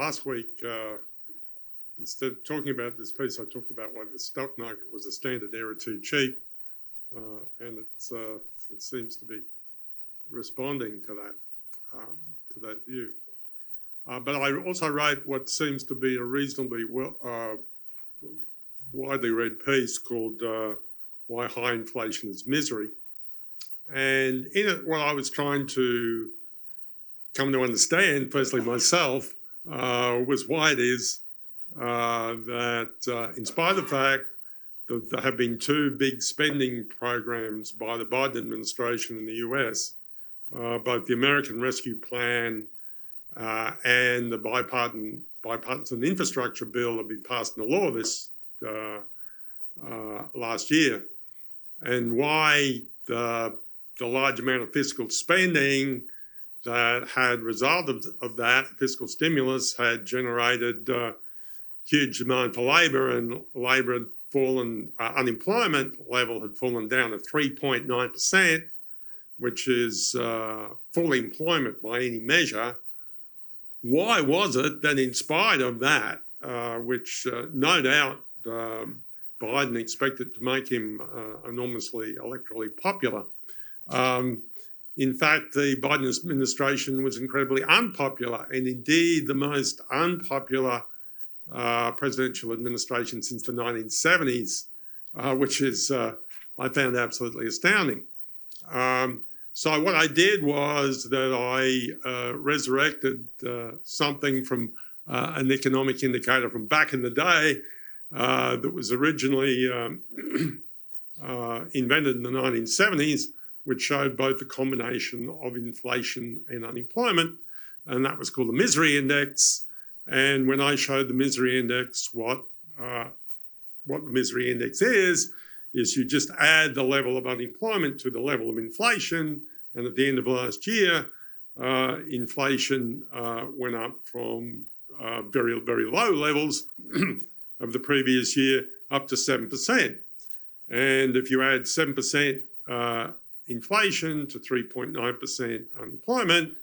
last week, instead of talking about this piece, I talked about why the stock market was a standard error too cheap, and it seems to be responding to that view. But I also wrote what seems to be a reasonably widely read piece called Why High Inflation is Misery. And in it, what I was trying to come to understand, firstly myself, was why it is that in spite of the fact that there have been two big spending programs by the Biden administration in the US, both the American Rescue Plan and the bipartisan infrastructure bill that we passed into law this last year, and why the large amount of fiscal spending that had resulted of that fiscal stimulus had generated huge demand for labour, and labour had fallen, unemployment level had fallen down to 3.9%, which is full employment by any measure. Why was it that in spite of that, which no doubt Biden expected to make him enormously electorally popular, in fact, the Biden administration was incredibly unpopular, and indeed the most unpopular presidential administration since the 1970s, which is, I found absolutely astounding. So what I did was that I resurrected something from an economic indicator from back in the day that was originally invented in the 1970s, which showed both the combination of inflation and unemployment, and that was called the misery index. And when I showed the misery index, what the misery index is you just add the level of unemployment to the level of inflation, and at the end of last year, inflation went up from very, very low levels of the previous year up to 7%. And if you add 7% inflation to 3.9% unemployment,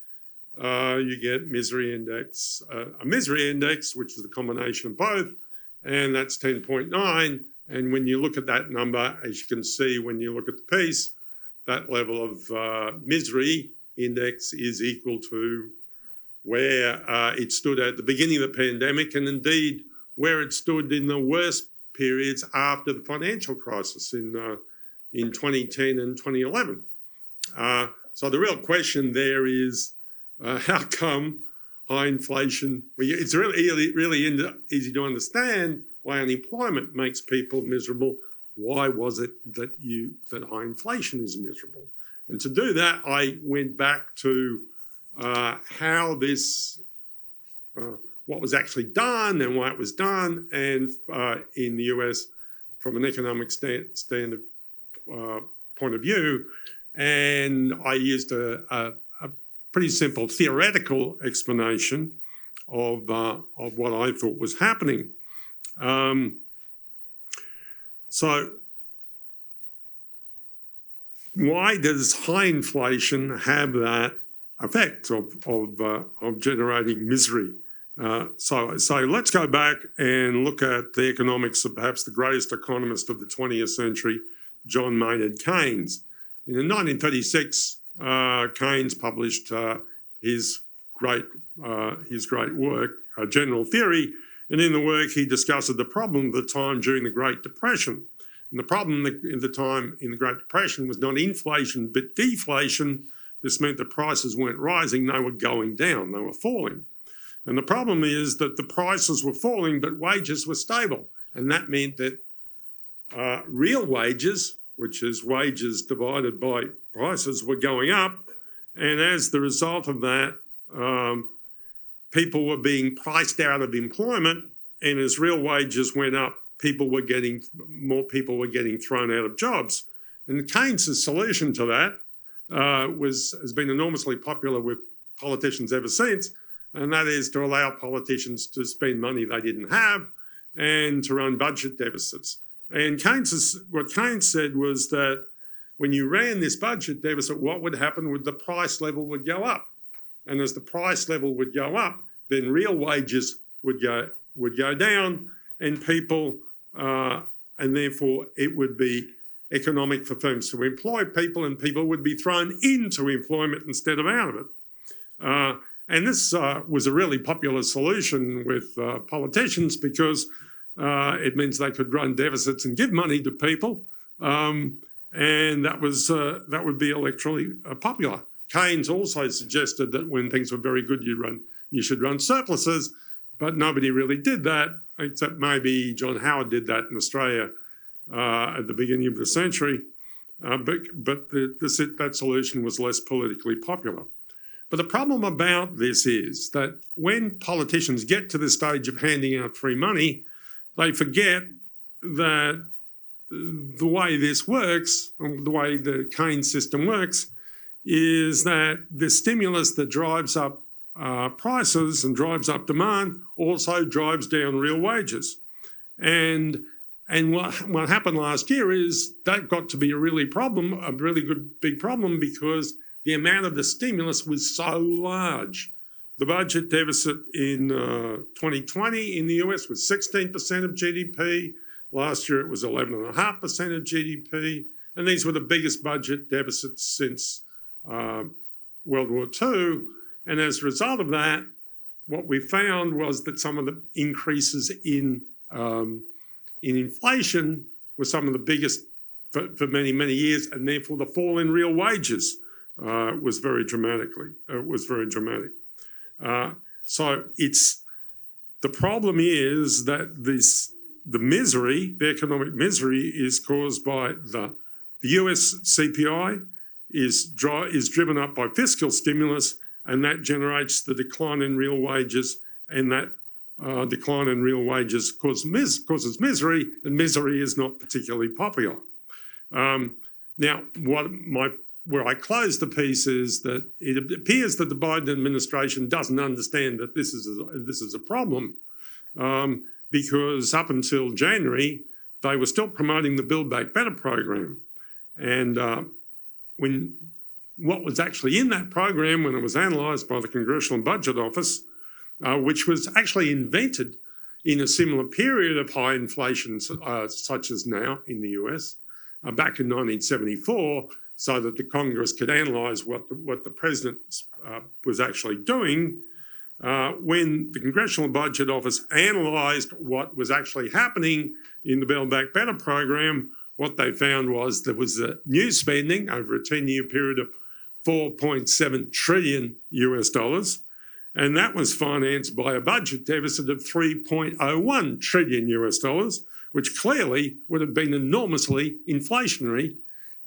you get misery index, a misery index, which is the combination of both, and that's 10.9. And when you look at that number, as you can see when you look at the piece, that level of misery index is equal to where it stood at the beginning of the pandemic, and indeed where it stood in the worst periods after the financial crisis in 2010 and 2011. So the real question there is, how come high inflation, it's really easy to understand why unemployment makes people miserable. Why was it that high inflation is miserable? And to do that, I went back to how this, what was actually done and why it was done, and in the US from an economic standard point of view. And I used a pretty simple theoretical explanation of what I thought was happening. So why does high inflation have that effect of generating misery? So let's go back and look at the economics of perhaps the greatest economist of the 20th century, John Maynard Keynes. In 1936, Keynes published his great work, General Theory, and in the work he discusses the problem of the time during the Great Depression. And the problem at the time in the Great Depression was not inflation but deflation. This meant that prices weren't rising, they were going down, they were falling. And the problem is that the prices were falling but wages were stable. And that meant that real wages, which is wages divided by prices, were going up. And as the result of that, people were being priced out of employment, and as real wages went up, more people were getting thrown out of jobs. And Keynes' solution to that has been enormously popular with politicians ever since, and that is to allow politicians to spend money they didn't have and to run budget deficits. And what Keynes said was that when you ran this budget deficit, what would happen with the price level would go up. And as the price level would go up, then real wages would go down, and people, and therefore it would be economic for firms to employ people, and people would be thrown into employment instead of out of it. And this was a really popular solution with politicians because it means they could run deficits and give money to people, and that would be electorally popular. Keynes also suggested that when things were very good, you should run surpluses, but nobody really did that, except maybe John Howard did that in Australia at the beginning of the century. But that solution was less politically popular. But the problem about this is that when politicians get to the stage of handing out free money, they forget that the way this works, the way the Keynes system works, is that the stimulus that drives up prices and drives up demand also drives down real wages. And what happened last year is that got to be a really big problem, because the amount of the stimulus was so large. The budget deficit in 2020 in the US was 16% of GDP. Last year it was 11.5% of GDP. And these were the biggest budget deficits since World War II. And as a result of that, what we found was that some of the increases in inflation were some of the biggest for many, many years, and therefore the fall in real wages was very dramatic. So the problem is that the economic misery is caused by the US CPI is driven up by fiscal stimulus, and that generates the decline in real wages, and that decline in real wages causes misery, and misery is not particularly popular. Now, where I close the piece is that it appears that the Biden administration doesn't understand that this is a problem, because up until January, they were still promoting the Build Back Better program. And when what was actually in that program, when it was analysed by the Congressional Budget Office, which was actually invented in a similar period of high inflation such as now in the US, back in 1974, so that the Congress could analyse what the president was actually doing. When the Congressional Budget Office analysed what was actually happening in the Build Back Better program, what they found was there was a new spending over a 10-year period of $4.7 trillion US dollars, and that was financed by a budget deficit of $3.01 trillion US dollars, which clearly would have been enormously inflationary,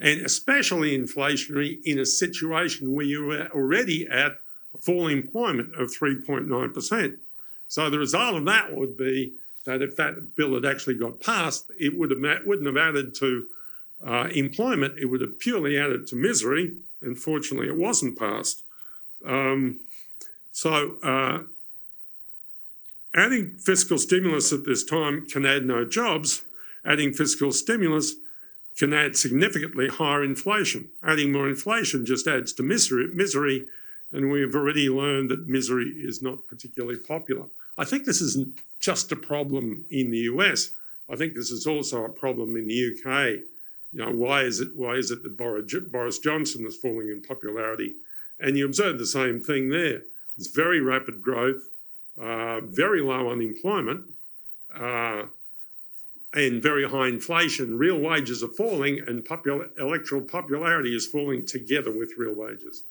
and especially inflationary in a situation where you were already at a full employment of 3.9%. So the result of that would be that if that bill had actually got passed, it wouldn't have added to employment, it would have purely added to misery. Unfortunately, it wasn't passed. So adding fiscal stimulus at this time can add no jobs. Adding fiscal stimulus can add significantly higher inflation. Adding more inflation just adds to misery, and we've already learned that misery is not particularly popular. I think this isn't just a problem in the US. I think this is also a problem in the UK. You know, why is it that Boris Johnson is falling in popularity? And you observe the same thing there. There's very rapid growth, very low unemployment, and very high inflation. Real wages are falling, and electoral popularity is falling together with real wages.